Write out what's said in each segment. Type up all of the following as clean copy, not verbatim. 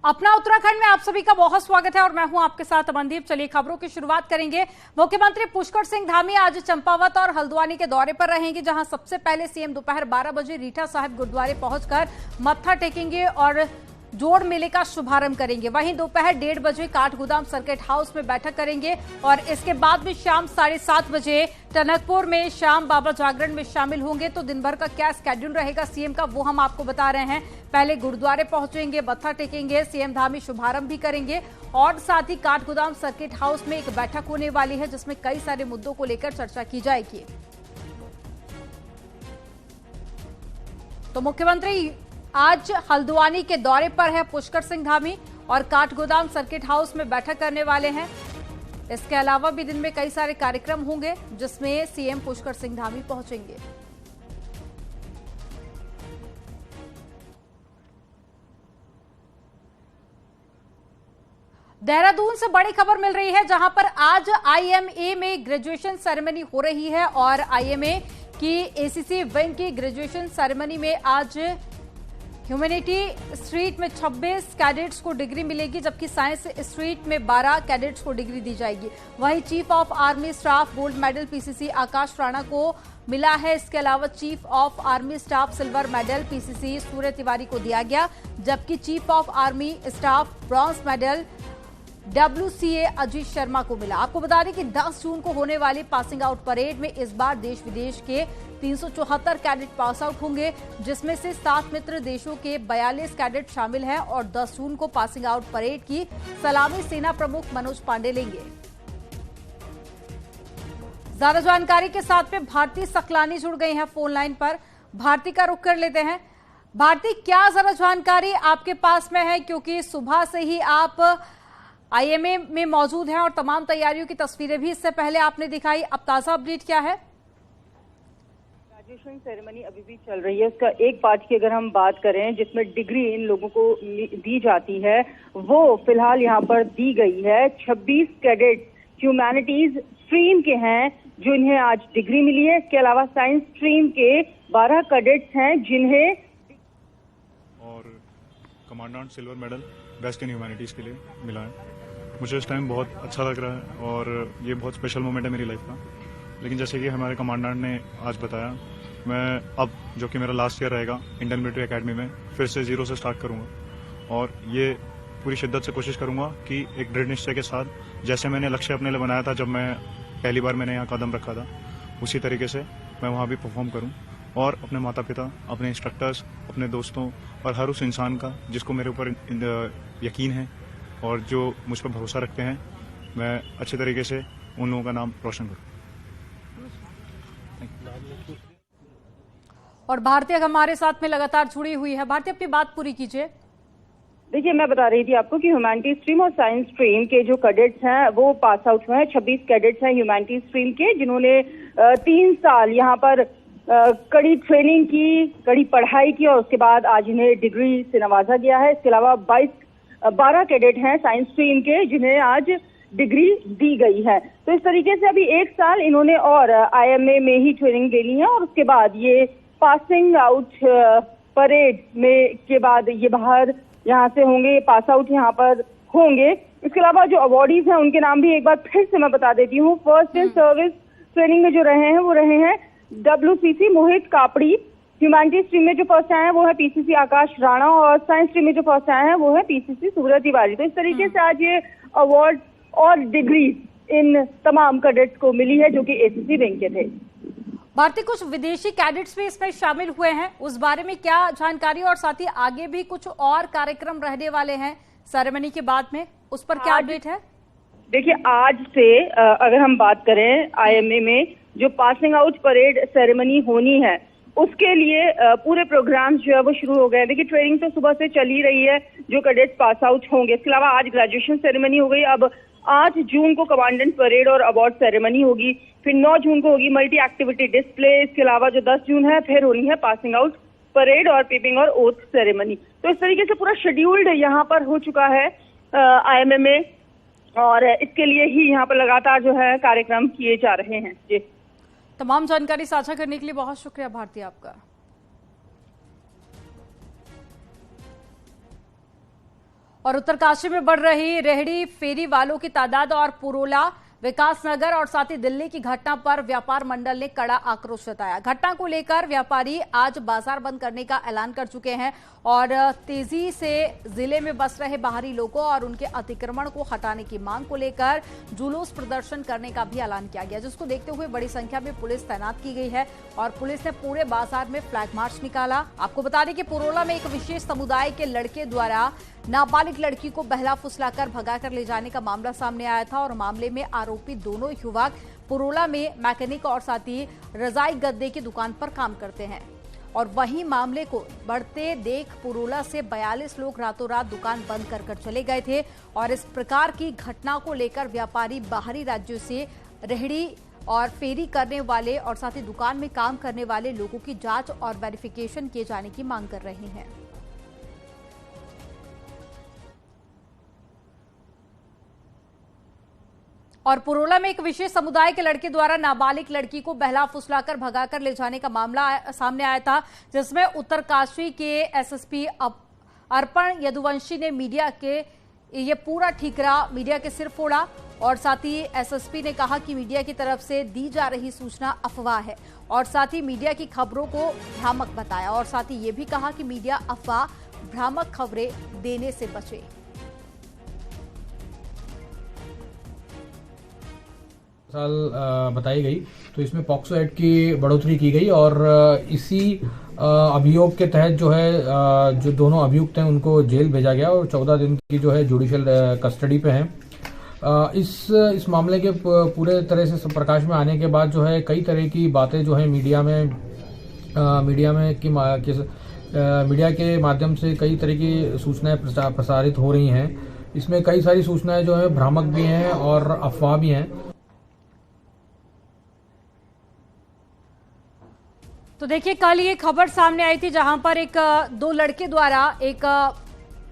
अपना उत्तराखंड में आप सभी का बहुत स्वागत है और मैं हूं आपके साथ अमनदीप। चलिए खबरों की शुरुआत करेंगे। मुख्यमंत्री पुष्कर सिंह धामी आज चंपावत और हल्द्वानी के दौरे पर रहेंगे, जहां सबसे पहले सीएम दोपहर 12 बजे रीठा साहिब गुरुद्वारे पहुंचकर मत्था टेकेंगे और जोड़ मेले का शुभारंभ करेंगे। वहीं दोपहर 1:30 बजे काठगोदाम सर्किट हाउस में बैठक करेंगे और इसके बाद भी शाम 7:30 बजे टनकपुर में शाम बाबा जागरण में शामिल होंगे। तो दिन भर का क्या स्केड्यूल रहेगा सीएम का, वो हम आपको बता रहे हैं। पहले गुरुद्वारे पहुंचेंगे, मत्था टेकेंगे, सीएम धामी शुभारंभ भी करेंगे और साथ ही काठगोदाम सर्किट हाउस में एक बैठक होने वाली है, जिसमें कई सारे मुद्दों को लेकर चर्चा की जाएगी। तो मुख्यमंत्री आज हल्द्वानी के दौरे पर है पुष्कर सिंह धामी और काठगोदाम सर्किट हाउस में बैठक करने वाले हैं। इसके अलावा भी दिन में कई सारे कार्यक्रम होंगे, जिसमें सीएम पुष्कर सिंह धामी पहुंचेंगे। देहरादून से बड़ी खबर मिल रही है, जहां पर आज आईएमए में ग्रेजुएशन सेरेमनी हो रही है और आईएमए की एसीसी विंग की ग्रेजुएशन सेरेमनी में आज ह्यूमैनिटी स्ट्रीट में 26 कैडेट्स को डिग्री मिलेगी, जबकि साइंस स्ट्रीट में 12 कैडेट्स को डिग्री दी जाएगी। वहीं chief of army staff gold medal PCC Akash Rana को मिला है। इसके अलावा chief of army staff silver medal PCC Surya Tiwari को दिया गया, जबकि chief of army staff bronze medal WCA Ajit Sharma को मिला। आपको बता दें कि 10 जून को होने वाली पासिंग आउट परेड में इस बार देश विदेश के 374 कैडेट पास आउट होंगे, जिसमें से 7 मित्र देशों के 42 कैडेट शामिल हैं और 10 जून को पासिंग आउट परेड की सलामी सेना प्रमुख मनोज पांडे लेंगे। ज्यादा जानकारी के साथ में भारती सकलानी जुड़ गई हैं फोन लाइन पर। भारती का रुख कर लेते हैं। भारती, क्या जरा जानकारी आपके पास में है, क्योंकि सुबह से ही आप आईएमए में मौजूद हैं और तमाम तैयारियों की तस्वीरें भी इससे पहले आपने दिखाई। अब ताजा अपडेट क्या है? ग्रेजुएशन सेरेमनी अभी भी चल रही है। उसका एक पार्ट की अगर हम बात करें, जिसमें डिग्री इन लोगों को दी जाती है, वो फिलहाल यहाँ पर दी गई है। 26 कैडेट ह्यूमैनिटीज स्ट्रीम के हैं जो इन्हें आज डिग्री मिली है। इसके अलावा साइंस स्ट्रीम के 12 कैडेट्स हैं जिन्हें और commandant silver medal best in humanities के लिए मिला है। मुझे इस टाइम बहुत अच्छा लग रहा है और ये बहुत स्पेशल मोमेंट है मेरी लाइफ का। लेकिन जैसे कि हमारे कमांडेंट ने आज बताया, मैं अब जो कि मेरा लास्ट ईयर रहेगा इंडियन मिलिट्री एकेडमी में, फिर से जीरो से स्टार्ट करूंगा और ये पूरी शिद्दत से कोशिश करूंगा कि एक दृढ़ निश्चय के साथ, जैसे मैंने लक्ष्य अपने लिए बनाया था जब मैं पहली बार मैंने यहाँ कदम रखा था, उसी तरीके से मैं वहाँ भी परफॉर्म करूँ और अपने माता पिता, अपने इंस्ट्रक्टर्स, अपने दोस्तों और हर उस इंसान का जिसको मेरे ऊपर यकीन है और जो मुझ पर भरोसा रखते हैं, मैं अच्छे तरीके से उन लोगों का नाम रोशन करूँ। और भारती हमारे साथ में लगातार जुड़ी हुई है। भारती, अपनी बात पूरी कीजिए। देखिए, मैं बता रही थी आपको कि ह्यूमैनिटीज स्ट्रीम और साइंस स्ट्रीम के जो कैडेट्स हैं वो पास आउट हुए हैं। 26 कैडेट्स हैं ह्यूमैनिटीज स्ट्रीम के, जिन्होंने 3 साल यहाँ पर कड़ी ट्रेनिंग की, कड़ी पढ़ाई की और उसके बाद आज इन्हें डिग्री से नवाजा गया है। इसके अलावा 12 कैडेट हैं साइंस स्ट्रीम के, जिन्हें आज डिग्री दी गई है। तो इस तरीके से अभी 1 साल इन्होंने और आईएमए में ही ट्रेनिंग ले ली है और उसके बाद ये पासिंग आउट परेड में के बाद ये बाहर यहाँ से होंगे, पास आउट यहाँ पर होंगे। इसके अलावा जो अवार्डीज हैं उनके नाम भी एक बार फिर से मैं बता देती हूँ। फर्स्ट इन सर्विस ट्रेनिंग में जो रहे हैं वो रहे हैं WCC मोहित कापड़ी। ह्यूमैनिटीज स्ट्रीम में जो फर्स्ट आए हैं वो है पीसीसी आकाश राणा और साइंस स्ट्रीम में जो फर्स्ट आए हैं वो है पीसीसी सूर्य तिवारी। तो इस तरीके से आज ये अवार्ड और डिग्री इन तमाम कैडेट्स को मिली है जो कि एसीसी विंग के थे। भारतीय, कुछ विदेशी कैडेट्स भी इसमें शामिल हुए हैं, उस बारे में क्या जानकारी, और साथ ही आगे भी कुछ और कार्यक्रम रहने वाले हैं सेरेमनी के बाद में, उस पर क्या अपडेट है? देखिए, आज से अगर हम बात करें आईएमए में जो पासिंग आउट परेड सेरेमनी होनी है, उसके लिए पूरे प्रोग्राम जो है वो शुरू हो गए हैं। देखिए, ट्रेनिंग तो सुबह से चल ही रही है, जो कैडेट्स पास आउट होंगे। इसके अलावा आज ग्रेजुएशन सेरेमनी हो गई। अब 8 जून को कमांडेंट परेड और अवार्ड सेरेमनी होगी, फिर 9 जून को होगी मल्टी एक्टिविटी डिस्प्ले। इसके अलावा जो 10 जून है फिर हो रही है पासिंग आउट परेड और पीपिंग और ओथ सेरेमनी। तो इस तरीके से पूरा शेड्यूल्ड यहाँ पर हो चुका है आईएमए में और इसके लिए ही यहाँ पर लगातार जो है कार्यक्रम किए जा रहे हैं। जी, तमाम जानकारी साझा करने के लिए बहुत शुक्रिया भारती आपका। और उत्तरकाशी में बढ़ रही रेहड़ी फेरी वालों की तादाद और पुरोला, विकासनगर और साथ ही दिल्ली की घटना पर व्यापार मंडल ने कड़ा आक्रोश जताया। घटना को लेकर व्यापारी आज बाजार बंद करने का ऐलान कर चुके हैं और तेजी से जिले में बस रहे बाहरी लोगों और उनके अतिक्रमण को हटाने की मांग को लेकर जुलूस प्रदर्शन करने का भी ऐलान किया गया, जिसको देखते हुए बड़ी संख्या में पुलिस तैनात की गई है और पुलिस ने पूरे बाजार में फ्लैग मार्च निकाला। आपको बता दें कि पुरोला में एक विशेष समुदाय के लड़के द्वारा नाबालिग लड़की को बहला फुसलाकर भगाकर ले जाने का मामला सामने आया था और मामले में आरोपी दोनों युवक पुरोला में मैकेनिक और साथ ही रजाई गद्दे की दुकान पर काम करते हैं। और वहीं मामले को बढ़ते देख पुरोला से 42 लोग रातों रात दुकान बंद कर चले गए थे और इस प्रकार की घटना को लेकर व्यापारी बाहरी राज्यों से रेहड़ी और फेरी करने वाले और साथ ही दुकान में काम करने वाले लोगों की जांच और वेरिफिकेशन किए जाने की मांग कर रहे हैं। और पुरोला में एक विशेष समुदाय के लड़के द्वारा नाबालिग लड़की को बहला फुसलाकर भगाकर ले जाने का मामला सामने आया था, जिसमें उत्तरकाशी के एसएसपी अर्पण यदुवंशी ने मीडिया के ये पूरा ठीकरा मीडिया के सिर फोड़ा और साथ ही एसएसपी ने कहा कि मीडिया की तरफ से दी जा रही सूचना अफवाह है और साथ ही मीडिया की खबरों को भ्रामक बताया और साथ ही ये भी कहा कि मीडिया अफवाह भ्रामक खबरें देने से बचे। साल बताई गई तो इसमें पॉक्सो एक्ट की बढ़ोतरी की गई और इसी अभियोग के तहत जो है जो दोनों अभियुक्त हैं उनको जेल भेजा गया और 14 दिन की जो है जुडिशियल कस्टडी पे हैं। इस मामले के पूरे तरह से प्रकाश में आने के बाद जो है कई तरह की बातें जो है मीडिया के माध्यम से कई तरह की सूचनाएं प्रसारित हो रही हैं। इसमें कई सारी सूचनाएं जो है भ्रामक भी हैं और अफवाह भी हैं। तो देखिए, कल ये खबर सामने आई थी जहां पर दो लड़के द्वारा एक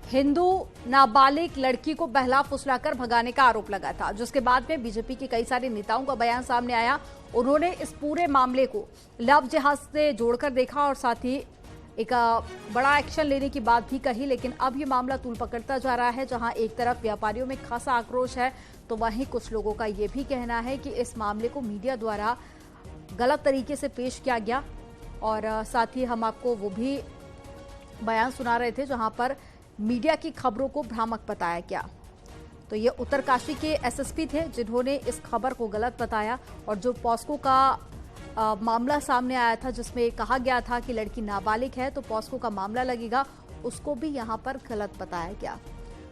हिंदू नाबालिग लड़की को बहला फुसलाकर भगाने का आरोप लगा था, जिसके बाद में बीजेपी के कई सारे नेताओं का बयान सामने आया। उन्होंने इस पूरे मामले को लव जिहाद से जोड़कर देखा और साथ ही एक बड़ा एक्शन लेने की बात भी कही, लेकिन अब ये मामला तूल पकड़ता जा रहा है। जहां एक तरफ व्यापारियों में खासा आक्रोश है तो वहीं कुछ लोगों का ये भी कहना है कि इस मामले को मीडिया द्वारा गलत तरीके से पेश किया गया और साथ ही हम आपको वो भी बयान सुना रहे थे जहां पर मीडिया की खबरों को भ्रामक बताया गया। तो ये उत्तरकाशी के एसएसपी थे जिन्होंने इस खबर को गलत बताया और जो पॉस्को का मामला सामने आया था जिसमें कहा गया था कि लड़की नाबालिग है तो पॉस्को का मामला लगेगा, उसको भी यहां पर गलत बताया गया।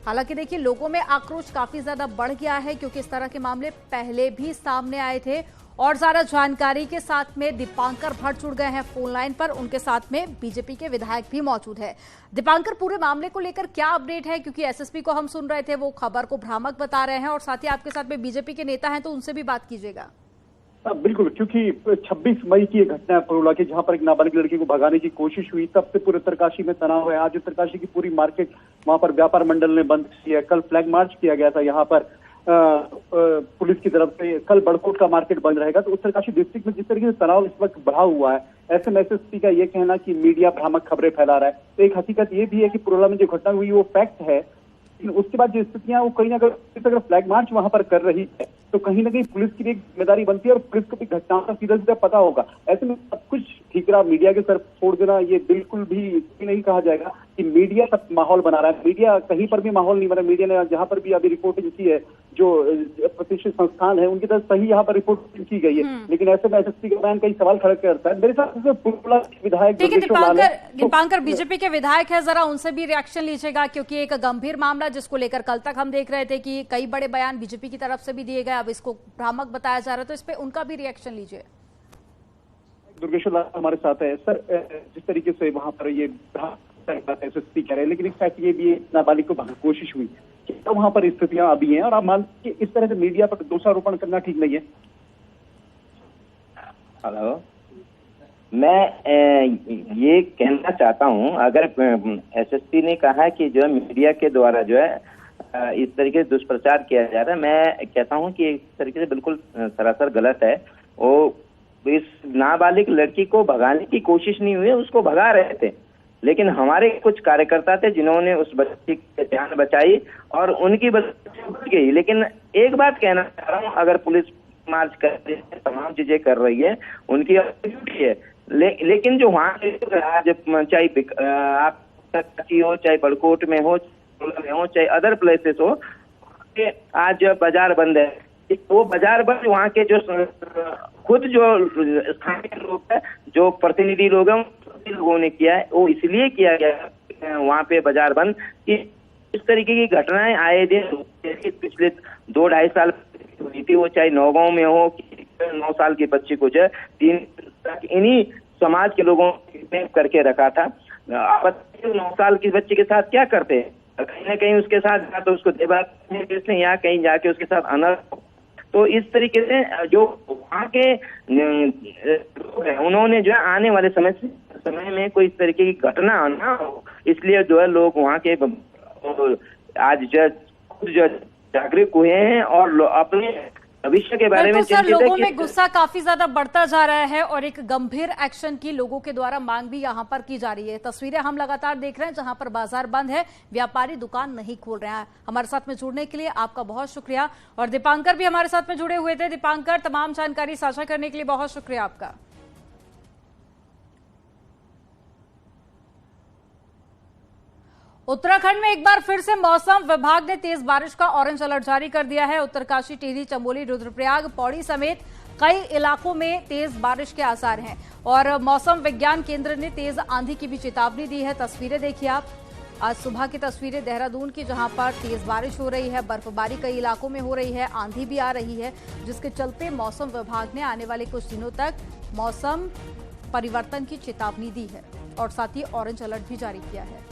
हालांकि देखिए, लोगों में आक्रोश काफी ज्यादा बढ़ गया है क्योंकि इस तरह के मामले पहले भी सामने आए थे। और ज्यादा जानकारी के साथ में दीपांकर भट्ट जुड़ गए हैं फोन लाइन पर, उनके साथ में बीजेपी के विधायक भी मौजूद है। दीपांकर, पूरे मामले को लेकर क्या अपडेट है, क्योंकि एसएसपी को हम सुन रहे थे वो खबर को भ्रामक बता रहे हैं और साथ ही आपके साथ में बीजेपी के नेता हैं तो उनसे भी बात कीजिएगा। बिल्कुल, क्योंकि 26 मई की एक घटना है पुरोला की जहां पर एक नाबालिग लड़की को भगाने की कोशिश हुई, तब से पूरे उत्तरकाशी में तनाव है। आज उत्तरकाशी की पूरी मार्केट वहां पर व्यापार मंडल ने बंद की है। कल फ्लैग मार्च किया गया था यहाँ पर पुलिस की तरफ से। कल बड़कोट का मार्केट बंद रहेगा। तो उत्तरकाशी डिस्ट्रिक्ट में जिस तरीके से तनाव इस वक्त बढ़ा हुआ है, ऐसे में एसएसपी का ये कहना कि मीडिया भ्रामक खबरें फैला रहा है। तो एक हकीकत ये भी है कि पुरोला में जो घटना हुई वो फैक्ट है, लेकिन उसके बाद जो स्थितियां वो कहीं ना कहीं अगर फ्लैग मार्च वहां पर कर रही है तो कहीं ना कहीं पुलिस की भी एक जिम्मेदारी बनती है और पुलिस को भी घटनाओं का सीधा सीधा पता होगा। ऐसे में सब कुछ ठीकरा मीडिया के सर छोड़ देना ये बिल्कुल भी नहीं कहा जाएगा कि मीडिया तक माहौल बना रहा है। मीडिया कहीं पर भी माहौल नहीं बना। मीडिया ने जहां पर भी अभी रिपोर्टिंग की है, जो प्रतिष्ठित संस्थान है उनकी तरफ सही यहाँ पर रिपोर्टिंग की गई है, लेकिन ऐसे में एसएसपी का बयान कई सवाल खड़े करता है। मेरे साथ पुरोला विधायक दीपांकर बीजेपी के विधायक है, जरा उनसे भी रिएक्शन लीजिएगा क्योंकि एक गंभीर मामला जिसको लेकर कल तक हम देख रहे थे कि कई बड़े बयान बीजेपी की तरफ से भी दिए गए, अब इसको भ्रामक बताया जा रहा है, तो इस पे उनका भी रिएक्शन लीजिए। दुर्गेश्वर लाल हमारे साथ है। सर, जिस तरीके से वहां पर ये एसएसपी कह रहे हैं, लेकिन एक फैक्ट ये भी नाबालिग को भगाने की कोशिश हुई, तो वहां पर स्थितियां अभी हैं और आप मानते हैं कि इस तरह से मीडिया पर दोषारोपण करना ठीक नहीं है। हेलो, मैं ये कहना चाहता हूं, अगर एसएसपी ने कहा कि जो है मीडिया के द्वारा जो है इस तरीके से दुष्प्रचार किया जा रहा है, मैं कहता हूं कि इस तरीके से बिल्कुल सरासर गलत है। वो इस नाबालिग लड़की को भगाने की कोशिश नहीं हुई, उसको भगा रहे थे। लेकिन हमारे कुछ कार्यकर्ता थे जिन्होंने उस बच्ची की जान बचाई और उनकी बच्ची बच गई। लेकिन एक बात कहना चाह रहा हूँ, अगर पुलिस मार्च कर रही है, तमाम चीजें कर रही है, उनकी ड्यूटी है, लेकिन जो वहाँ आज चाहे आप हो, चाहे बड़कोट में हो, चाहे अदर प्लेसेस हो, आज बाजार बंद है। वो बाजार बंद वहाँ के जो खुद जो स्थानीय लोग है, जो प्रतिनिधि लोग हैं, लोगों ने किया है, वो इसलिए किया गया वहाँ पे बाजार बंद कि इस तरीके की घटनाएं आए दिन पिछले 2-2.5 साल हुई थी, वो चाहे नौगांव में हो, 9 साल की बच्ची को जो है 3 तक इन्हीं समाज के लोगों ने करके रखा था। 9 साल की बच्ची के साथ क्या करते हैं, कहीं ना कहीं उसके साथ या तो उसको देवास या कहीं जाके उसके साथ अनर्थ। तो इस तरीके से जो वहाँ के लोग हैं, उन्होंने जो है आने वाले समय में कोई इस तरीके की घटना ना हो, इसलिए जो है लोग वहाँ के आज जो खुद जो जागरूक हुए हैं और अपने भविष्य के बारे में चिंतित है। लोगों में गुस्सा काफी ज्यादा बढ़ता जा रहा है और एक गंभीर एक्शन की लोगों के द्वारा मांग भी यहां पर की जा रही है। तस्वीरें हम लगातार देख रहे हैं जहां पर बाजार बंद है, व्यापारी दुकान नहीं खोल रहे हैं। हमारे साथ में जुड़ने के लिए आपका बहुत शुक्रिया। और दीपांकर भी हमारे साथ में जुड़े हुए थे। दीपांकर, तमाम जानकारी साझा करने के लिए बहुत शुक्रिया आपका। उत्तराखंड में एक बार फिर से मौसम विभाग ने तेज बारिश का ऑरेंज अलर्ट जारी कर दिया है। उत्तरकाशी, टिहरी, चमोली, रुद्रप्रयाग, पौड़ी समेत कई इलाकों में तेज बारिश के आसार हैं और मौसम विज्ञान केंद्र ने तेज आंधी की भी चेतावनी दी है। तस्वीरें देखिए आप, आज सुबह की तस्वीरें देहरादून की, जहां पर तेज बारिश हो रही है, बर्फबारी कई इलाकों में हो रही है, आंधी भी आ रही है, जिसके चलते मौसम विभाग ने आने वाले कुछ दिनों तक मौसम परिवर्तन की चेतावनी दी है और साथ ही ऑरेंज अलर्ट भी जारी किया है।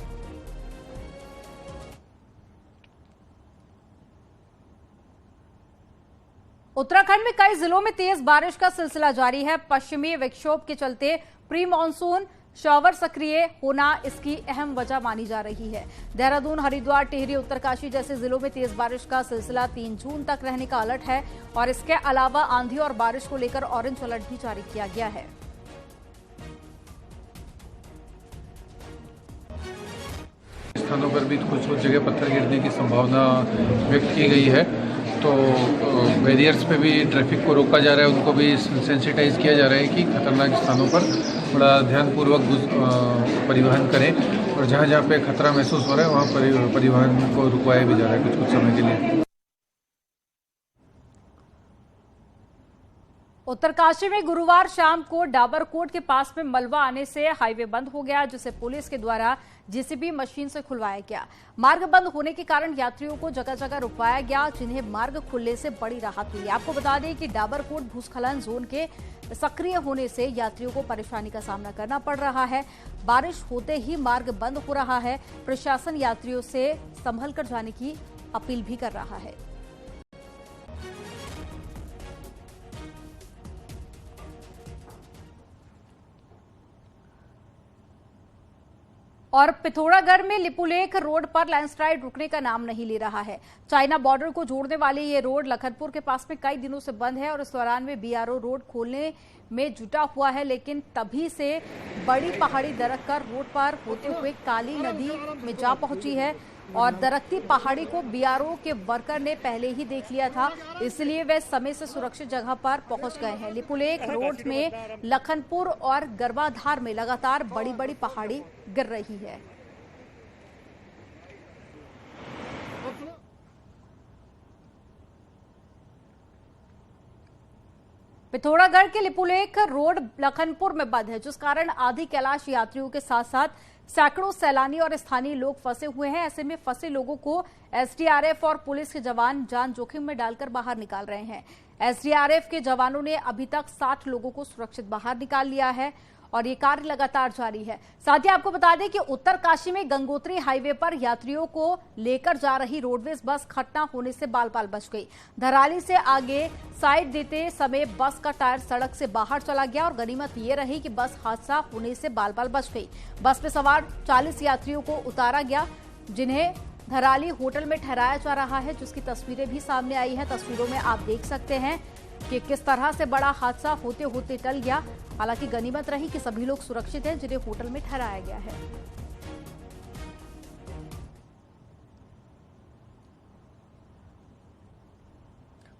उत्तराखंड में कई जिलों में तेज बारिश का सिलसिला जारी है। पश्चिमी विक्षोभ के चलते प्री मानसून शॉवर सक्रिय होना इसकी अहम वजह मानी जा रही है। देहरादून, हरिद्वार, टिहरी, उत्तरकाशी जैसे जिलों में तेज बारिश का सिलसिला 3 जून तक रहने का अलर्ट है और इसके अलावा आंधी और बारिश को लेकर ऑरेंज अलर्ट भी जारी किया गया है। स्थानों पर भी कुछ जगह पत्थर गिरने की संभावना व्यक्त की गई है, तो बैरियर्स पे भी ट्रैफिक को रोका जा रहा है, उनको भी सेंसिटाइज किया जा रहा है कि खतरनाक स्थानों पर थोड़ा ध्यानपूर्वक परिवहन करें और जहाँ जहाँ पे खतरा महसूस हो रहा है वहाँ परिवहन को रुकवाया भी जा रहा है कुछ समय के लिए। उत्तरकाशी में गुरुवार शाम को डाबरकोट के पास में मलबा आने से हाईवे बंद हो गया, जिसे पुलिस के द्वारा जेसीबी मशीन से खुलवाया गया। मार्ग बंद होने के कारण यात्रियों को जगह जगह रुकवाया गया, जिन्हें मार्ग खुलने से बड़ी राहत मिली। आपको बता दें कि डाबरकोट भूस्खलन जोन के सक्रिय होने से यात्रियों को परेशानी का सामना करना पड़ रहा है। बारिश होते ही मार्ग बंद हो रहा है। प्रशासन यात्रियों से संभल कर जाने की अपील भी कर रहा है। और पिथौरागढ़ में लिपुलेख रोड पर लैंडस्लाइड रुकने का नाम नहीं ले रहा है। चाइना बॉर्डर को जोड़ने वाली ये रोड लखनपुर के पास में कई दिनों से बंद है और इस दौरान में बीआरओ रोड खोलने में जुटा हुआ है, लेकिन तभी से बड़ी पहाड़ी दरक कर रोड पर होते हुए काली नदी में जा पहुंची है और दरकती पहाड़ी को बीआरओ के वर्कर ने पहले ही देख लिया था, इसलिए वे समय से सुरक्षित जगह पर पहुंच गए हैं। लिपुलेख रोड में लखनपुर और गर्भाधार में लगातार बड़ी बड़ी पहाड़ी गिर रही है। पिथौरागढ़ के लिपुलेख रोड लखनपुर में बंद है, जिस कारण आदि कैलाश यात्रियों के साथ साथ सैकड़ों सैलानी और स्थानीय लोग फंसे हुए हैं। ऐसे में फंसे लोगों को एसडीआरएफ और पुलिस के जवान जान जोखिम में डालकर बाहर निकाल रहे हैं। एसडीआरएफ के जवानों ने अभी तक 60 लोगों को सुरक्षित बाहर निकाल लिया है और ये कार्य लगातार जारी है। साथ ही आपको बता दें कि उत्तरकाशी में गंगोत्री हाईवे पर यात्रियों को लेकर जा रही रोडवेज बस घटना होने से बाल बाल बच गई। धराली से आगे साइड देते समय बस का टायर सड़क से बाहर चला गया और गनीमत ये रही कि बस हादसा होने से बाल बाल बच गई। बस में सवार 40 यात्रियों को उतारा गया, जिन्हें धराली होटल में ठहराया जा रहा है, जिसकी तस्वीरें भी सामने आई हैं। तस्वीरों में आप देख सकते हैं कि किस तरह से बड़ा हादसा होते होते टल गया। हालांकि गनीमत रही कि सभी लोग सुरक्षित हैं जिन्हें होटल में ठहराया गया है।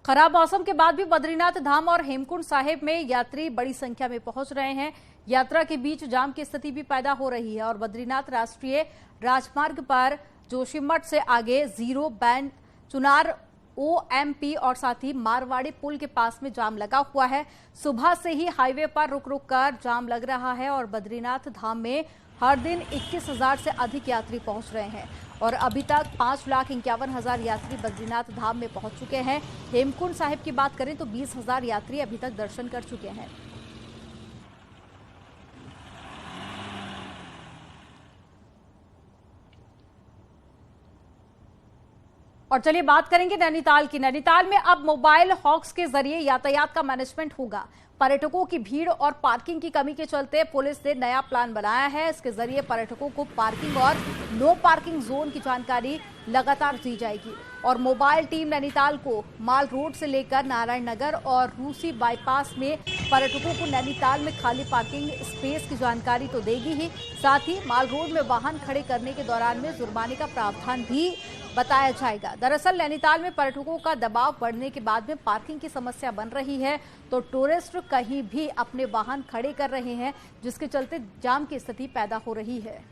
खराब मौसम के बाद भी बद्रीनाथ धाम और हेमकुंड साहिब में यात्री बड़ी संख्या में पहुंच रहे हैं। यात्रा के बीच जाम की स्थिति भी पैदा हो रही है और बद्रीनाथ राष्ट्रीय राजमार्ग पर जोशीमठ से आगे जीरो बैंड चुनार OMP और साथ ही मारवाड़ी पुल के पास में जाम लगा हुआ है। सुबह से ही हाईवे पर रुक रुक कर जाम लग रहा है और बद्रीनाथ धाम में हर दिन 21,000 से अधिक यात्री पहुंच रहे हैं और अभी तक 5,51,000 यात्री बद्रीनाथ धाम में पहुंच चुके हैं। हेमकुंड साहिब की बात करें तो 20,000 यात्री अभी तक दर्शन कर चुके हैं। और चलिए बात करेंगे नैनीताल की। नैनीताल में अब मोबाइल हॉक्स के जरिए यातायात का मैनेजमेंट होगा। पर्यटकों की भीड़ और पार्किंग की कमी के चलते पुलिस ने नया प्लान बनाया है। इसके जरिए पर्यटकों को पार्किंग और नो पार्किंग जोन की जानकारी लगातार दी जाएगी और मोबाइल टीम नैनीताल को माल रोड से लेकर नारायण नगर और रूसी बाईपास में पर्यटकों को नैनीताल में खाली पार्किंग स्पेस की जानकारी तो देगी ही, साथ ही माल रोड में वाहन खड़े करने के दौरान में जुर्माने का प्रावधान भी बताया जाएगा। दरअसल नैनीताल में पर्यटकों का दबाव बढ़ने के बाद में पार्किंग की समस्या बन रही है तो टूरिस्ट कहीं भी अपने वाहन खड़े कर रहे हैं, जिसके चलते जाम की स्थिति पैदा हो रही है।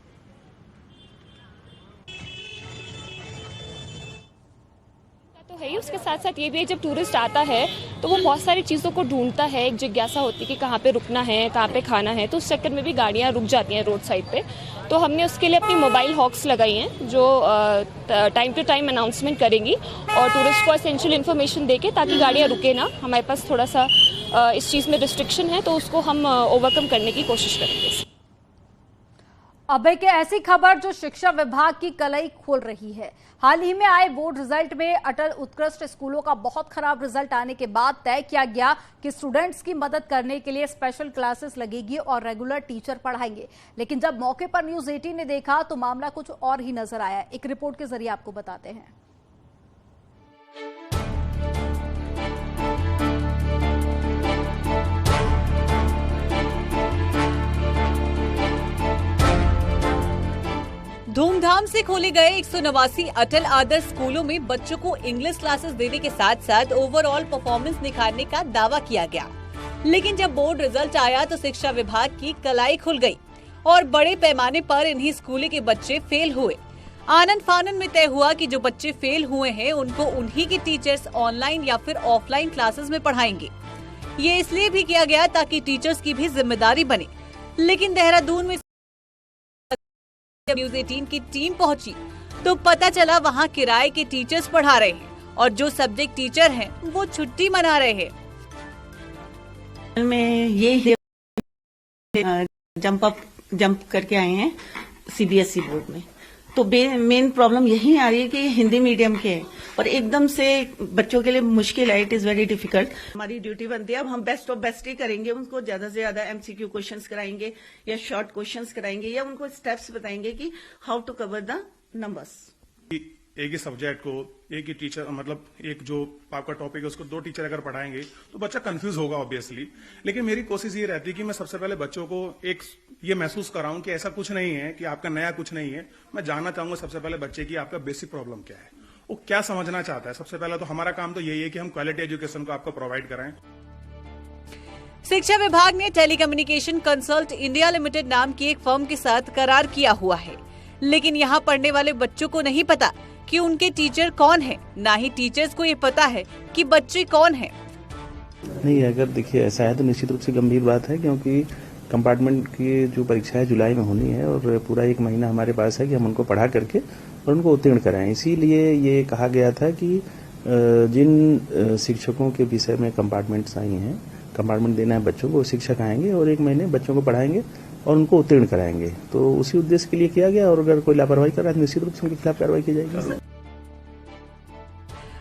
तो है ही, उसके साथ साथ ये भी है जब टूरिस्ट आता है तो वो बहुत सारी चीज़ों को ढूंढता है। एक जिज्ञासा होती है कि कहाँ पे रुकना है, कहाँ पे खाना है, तो उस चक्कर में भी गाड़ियाँ रुक जाती हैं रोड साइड पे। तो हमने उसके लिए अपनी मोबाइल हॉक्स लगाई हैं जो टाइम टू टाइम अनाउंसमेंट करेंगी और टूरिस्ट को एसेंशियल इन्फॉर्मेशन देके ताकि गाड़ियाँ रुके ना। हमारे पास थोड़ा सा इस चीज़ में रिस्ट्रिक्शन है तो उसको हम ओवरकम करने की कोशिश करेंगे। अब एक ऐसी खबर जो शिक्षा विभाग की कलई खोल रही है। हाल ही में आए बोर्ड रिजल्ट में अटल उत्कृष्ट स्कूलों का बहुत खराब रिजल्ट आने के बाद तय किया गया कि स्टूडेंट्स की मदद करने के लिए स्पेशल क्लासेस लगेगी और रेगुलर टीचर पढ़ाएंगे। लेकिन जब मौके पर न्यूज 18 ने देखा तो मामला कुछ और ही नजर आया। एक रिपोर्ट के जरिए आपको बताते हैं। धूमधाम से खोले गए 189 अटल आदर्श स्कूलों में बच्चों को इंग्लिश क्लासेस देने के साथ साथ ओवरऑल परफॉर्मेंस निखारने का दावा किया गया। लेकिन जब बोर्ड रिजल्ट आया तो शिक्षा विभाग की कलाई खुल गई और बड़े पैमाने पर इन्हीं स्कूलों के बच्चे फेल हुए। आनन फानन में तय हुआ कि जो बच्चे फेल हुए हैं उनको उन्हीं के टीचर्स ऑनलाइन या फिर ऑफलाइन क्लासेस में पढ़ाएंगे। ये इसलिए भी किया गया ताकि टीचर्स की भी जिम्मेदारी बने। लेकिन देहरादून में जब न्यूज 18 की टीम पहुंची तो पता चला वहां किराए के टीचर्स पढ़ा रहे हैं और जो सब्जेक्ट टीचर हैं वो छुट्टी मना रहे हैं। में ये जंप करके आए हैं CBSE बोर्ड में, तो मेन प्रॉब्लम यही आ रही है कि हिंदी मीडियम के हैं और एकदम से बच्चों के लिए मुश्किल है। It is very difficult. हमारी ड्यूटी बनती है, अब हम बेस्ट ऑफ बेस्ट ही करेंगे। उनको ज्यादा से ज्यादा MCQ क्वेश्चंस कराएंगे या शॉर्ट क्वेश्चंस कराएंगे या उनको स्टेप्स बताएंगे कि how to cover the numbers. एक ही सब्जेक्ट को एक ही टीचर, मतलब एक जो आपका टॉपिक है उसको 2 टीचर अगर पढ़ाएंगे तो बच्चा कंफ्यूज होगा ऑब्वियसली। लेकिन मेरी कोशिश ये रहती है कि मैं सबसे पहले बच्चों को एक ये महसूस कराऊं कि ऐसा कुछ नहीं है, कि आपका नया कुछ नहीं है। मैं जानना चाहूंगा सबसे पहले बच्चे की आपका बेसिक प्रॉब्लम क्या है, वो क्या समझना चाहता है। सबसे पहले तो हमारा काम तो यही है कि हम क्वालिटी एजुकेशन को आपको प्रोवाइड कराएं। शिक्षा विभाग ने टेलीकम्युनिकेशन कंसल्ट इंडिया लिमिटेड नाम की एक फर्म के साथ करार किया हुआ है, लेकिन यहाँ पढ़ने वाले बच्चों को नहीं पता कि उनके टीचर कौन है, ना ही टीचर्स को ये पता है कि बच्चे कौन हैं। नहीं, अगर देखिए ऐसा है तो निश्चित रूप से गंभीर बात है, क्योंकि कंपार्टमेंट की जो परीक्षा है जुलाई में होनी है और पूरा 1 महीना हमारे पास है कि हम उनको पढ़ा करके और उनको उत्तीर्ण कराएं। इसीलिए ये कहा गया था कि जिन शिक्षकों के विषय में कंपार्टमेंट्स आई हैं, कंपार्टमेंट देना है बच्चों को, शिक्षक आएंगे और 1 महीने बच्चों को पढ़ाएंगे और उनको उत्तीर्ण कराएंगे। तो उसी उद्देश्य के लिए किया गया और अगर कोई लापरवाही कर रहा है तो निश्चित रूप से उनके खिलाफ कार्रवाई की जाएगी।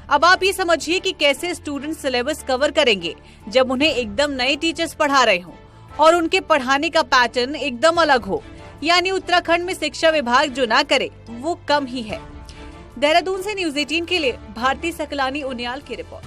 अब आप ये समझिए कि कैसे स्टूडेंट सिलेबस कवर करेंगे जब उन्हें एकदम नए टीचर्स पढ़ा रहे हों और उनके पढ़ाने का पैटर्न एकदम अलग हो। यानी उत्तराखंड में शिक्षा विभाग जो ना करे वो कम ही है। देहरादून से न्यूज 18 के लिए भारती सकलानी उनियाल की रिपोर्ट।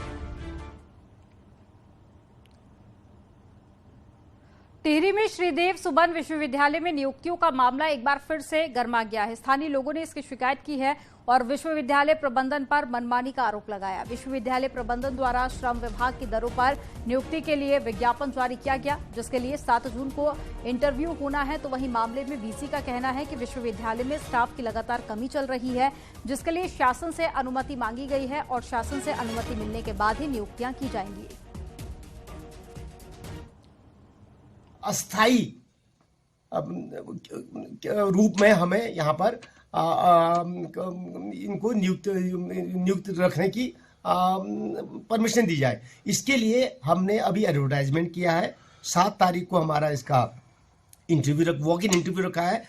टिहरी में श्रीदेव सुमन विश्वविद्यालय में नियुक्तियों का मामला एक बार फिर से गर्मा गया है। स्थानीय लोगों ने इसकी शिकायत की है और विश्वविद्यालय प्रबंधन पर मनमानी का आरोप लगाया। विश्वविद्यालय प्रबंधन द्वारा श्रम विभाग की दरों पर नियुक्ति के लिए विज्ञापन जारी किया गया, जिसके लिए 7 जून को इंटरव्यू होना है। तो वहीं मामले में वीसी का कहना है कि विश्वविद्यालय में स्टाफ की लगातार कमी चल रही है, जिसके लिए शासन से अनुमति मांगी गई है और शासन से अनुमति मिलने के बाद ही नियुक्तियां की जाएंगी। अस्थायी रूप में हमें यहाँ पर इनको नियुक्त रखने की परमिशन दी जाए। इसके लिए हमने अभी एडवर्टाइजमेंट किया है। 7 तारीख को हमारा इसका वॉक इन इंटरव्यू रखा है